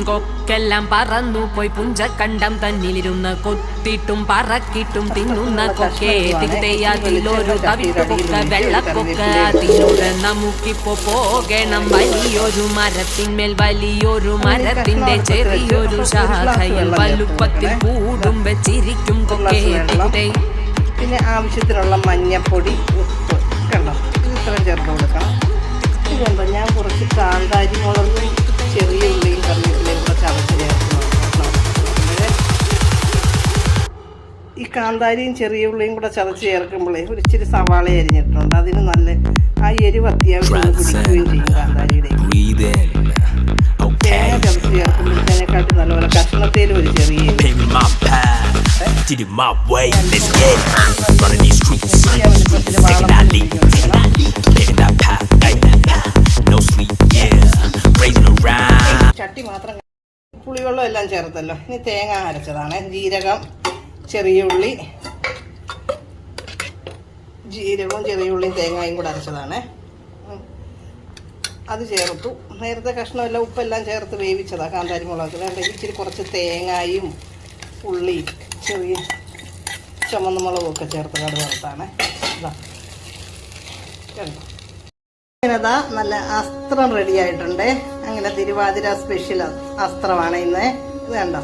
കൊക്കെല്ലാം പറന്നു പോയി പുഞ്ചക്കണ്ടം തന്നിലിരുന്ന് കൊത്തിട്ടും പറക്കിട്ടും തിന്നുന്ന കൊക്കെ തികതയാതിലൊരു തവിട്ടുകൊക്ക വെള്ളക്കൊക്ക അതിലൂടെ നമുക്കിപ്പോ പോകണം വലിയൊരു മരത്തിന്മേൽ വലിയൊരു മരത്തിന്റെ ചെറിയൊരു ശാഖയിൽ വലുപ്പത്തിൽ കൂടും വെച്ചിരിക്കും കൊക്കെ തികതേ. പിന്നെ ആവശ്യത്തിനുള്ള മഞ്ഞപ്പൊടി, ഉപ്പ് കണ്ടോ, ഇത്രയും ചേർത്ത് കൊടുക്കണം. ഇതുണ്ടോ, ഞാൻ കുറച്ച് കാന്താരി മുളകും ചെറിയ ഉള്ളിയും കറിവേപ്പിലയും കൂടെ ചതച്ച് ചേർക്കണം. ഈ കാന്താരിയും ചെറിയ ഉള്ളിയും കൂടെ ചതച്ച് ചേർക്കുമ്പോഴേ ഒരു ഇച്ചിരി സവാള അരിഞ്ഞിട്ടുണ്ട്. അതിന് നല്ല ആ എരിവ് അത്യാവശ്യം പിടിക്കുകയും ചെയ്യും. കാന്താരിയുടെ തേങ്ങ ചതച്ച് ചേർക്കുമ്പോഴത്തേനെക്കാട്ടും നല്ലപോലെ കഷ്ണത്തേലും ഒരു ചെറിയ ചട്ടി മാത്രം. പുളിവെള്ളം എല്ലാം ചേർത്തല്ലോ. ഇനി തേങ്ങ അരച്ചതാണ്. ജീരകം, ചെറിയ ഉള്ളി, ജീരകവും ചെറിയ ഉള്ളിയും തേങ്ങയും കൂടെ അരച്ചതാണ്. അത് ചേർത്തു. നേരത്തെ കഷ്ണമെല്ലാം ഉപ്പെല്ലാം ചേർത്ത് വേവിച്ചതാണ്. കാന്താരി മുളക് ഇച്ചിരി കുറച്ച് തേങ്ങയും ഉള്ളിയും ചെറിയ ചുമന്ന മുളകും ഒക്കെ ചേർത്ത് കടുക് വറുത്താണ്. കണ്ടോ, ഇങ്ങനെതാ നല്ല അസ്ത്രം റെഡി ആയിട്ടുണ്ട്. അങ്ങനെ തിരുവാതിര സ്പെഷ്യൽ അസ്ത്രമാണ് ഇന്ന്. ഇത് കണ്ടോ,